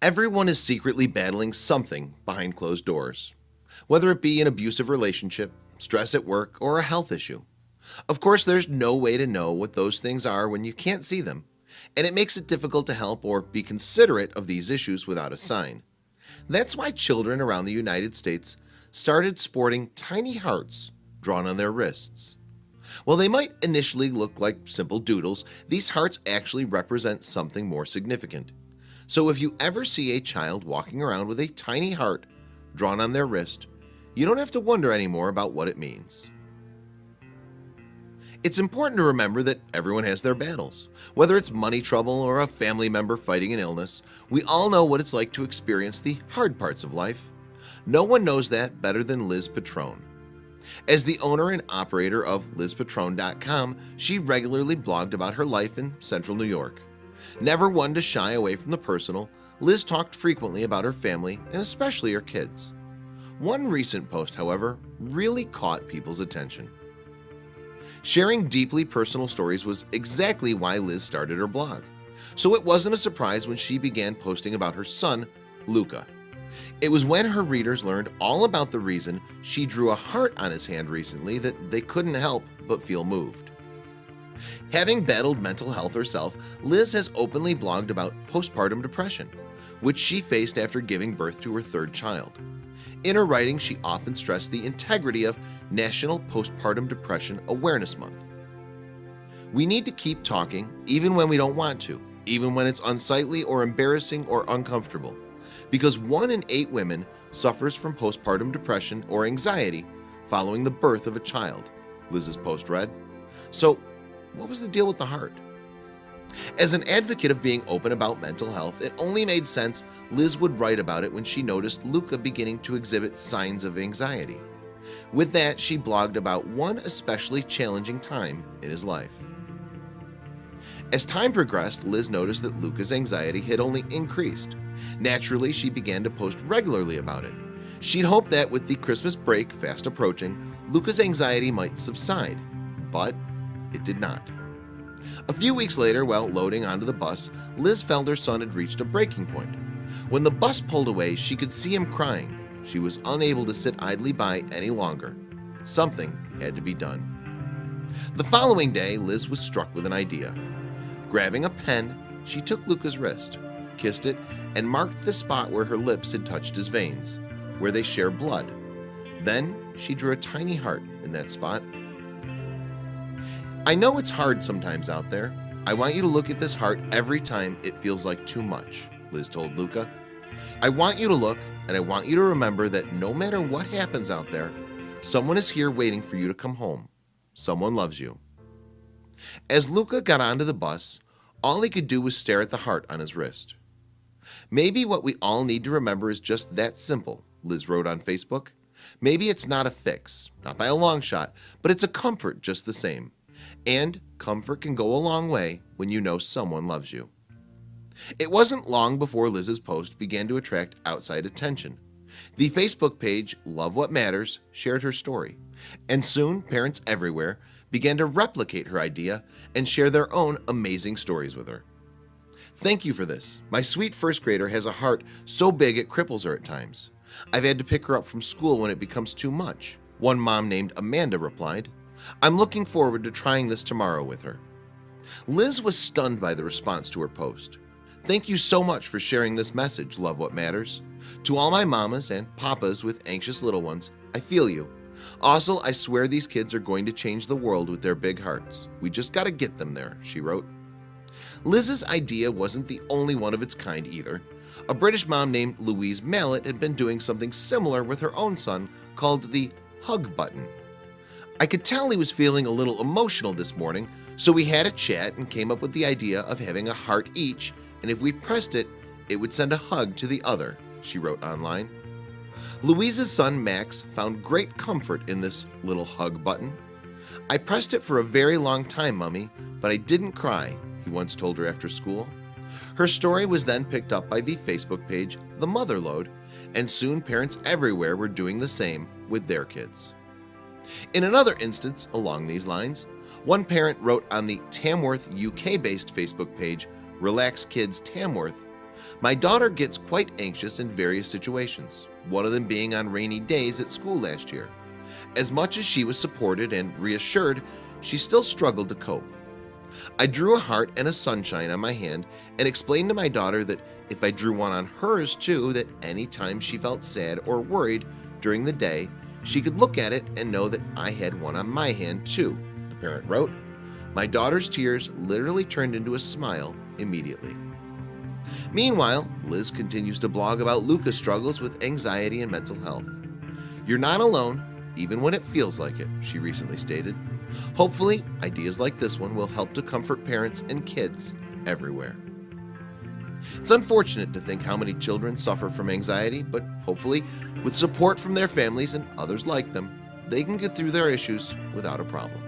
Everyone is secretly battling something behind closed doors, whether it be an abusive relationship, stress at work, or a health issue. Of course, there's no way to know what those things are when you can't see them, and it makes it difficult to help or be considerate of these issues without a sign. That's why children around the United States started sporting tiny hearts drawn on their wrists. While they might initially look like simple doodles, these hearts actually represent something more significant. So if you ever see a child walking around with a tiny heart drawn on their wrist, you don't have to wonder anymore about what it means. It's important to remember that everyone has their battles. Whether it's money trouble or a family member fighting an illness, we all know what it's like to experience the hard parts of life. No one knows that better than Liz Patrone. As the owner and operator of LizPatrone.com, she regularly blogged about her life in central New York. Never one to shy away from the personal, Liz talked frequently about her family and especially her kids. One recent post, however, really caught people's attention. Sharing deeply personal stories was exactly why Liz started her blog. So it wasn't a surprise when she began posting about her son, Luca. It was when her readers learned all about the reason she drew a heart on his hand recently that they couldn't help but feel moved. Having battled mental health herself, Liz has openly blogged about postpartum depression, which she faced after giving birth to her third child. In her writing, she often stressed the integrity of National Postpartum Depression Awareness Month. We need to keep talking even when we don't want to, even when it's unsightly or embarrassing or uncomfortable, because 1 in 8 women suffers from postpartum depression or anxiety following the birth of a child, Liz's post read. So, what was the deal with the heart? As an advocate of being open about mental health, it only made sense Liz would write about it when she noticed Luca beginning to exhibit signs of anxiety. With that, she blogged about one especially challenging time in his life. As time progressed, Liz noticed that Luca's anxiety had only increased. Naturally, she began to post regularly about it. She'd hoped that with the Christmas break fast approaching, Luca's anxiety might subside, but it did not. A few weeks later, while loading onto the bus, Liz felt her son had reached a breaking point. When the bus pulled away, she could see him crying. She was unable to sit idly by any longer. Something had to be done. The following day, Liz was struck with an idea. Grabbing a pen, she took Luca's wrist, kissed it, and marked the spot where her lips had touched his veins, where they share blood. Then she drew a tiny heart in that spot. I know it's hard sometimes out there. I want you to look at this heart every time it feels like too much, Liz told Luca. I want you to look, and I want you to remember that no matter what happens out there, someone is here waiting for you to come home. Someone loves you. As Luca got onto the bus, all he could do was stare at the heart on his wrist. Maybe what we all need to remember is just that simple, Liz wrote on Facebook. Maybe it's not a fix, not by a long shot, but it's a comfort just the same. And comfort can go a long way when you know someone loves you. It wasn't long before Liz's post began to attract outside attention. The Facebook page Love What Matters shared her story, and soon parents everywhere began to replicate her idea and share their own amazing stories with her. Thank you for this. My sweet first grader has a heart so big it cripples her at times. I've had to pick her up from school when it becomes too much. One mom named Amanda replied, I'm looking forward to trying this tomorrow with her. Liz was stunned by the response to her post. Thank you so much for sharing this message, Love What Matters. To all my mamas and papas with anxious little ones, I feel you. Also, I swear these kids are going to change the world with their big hearts. We just got to get them there, she wrote. Liz's idea wasn't the only one of its kind either. A British mom named Louise Mallet had been doing something similar with her own son called the hug button. I could tell he was feeling a little emotional this morning, so we had a chat and came up with the idea of having a heart each, and if we pressed it, it would send a hug to the other, she wrote online. Louise's son Max found great comfort in this little hug button. I pressed it for a very long time, Mummy, but I didn't cry, he once told her after school. Her story was then picked up by the Facebook page The Motherload, and soon parents everywhere were doing the same with their kids. In another instance along these lines, one parent wrote on the Tamworth UK-based Facebook page Relax Kids Tamworth, My daughter gets quite anxious in various situations, one of them being on rainy days at school last year. As much as she was supported and reassured, she still struggled to cope. I drew a heart and a sunshine on my hand and explained to my daughter that if I drew one on hers too, that anytime she felt sad or worried during the day, she could look at it and know that I had one on my hand too, the parent wrote. My daughter's tears literally turned into a smile immediately. Meanwhile, Liz continues to blog about Luca's struggles with anxiety and mental health. "You're not alone, even when it feels like it," she recently stated. Hopefully, ideas like this one will help to comfort parents and kids everywhere. It's unfortunate to think how many children suffer from anxiety, but hopefully, with support from their families and others like them, they can get through their issues without a problem.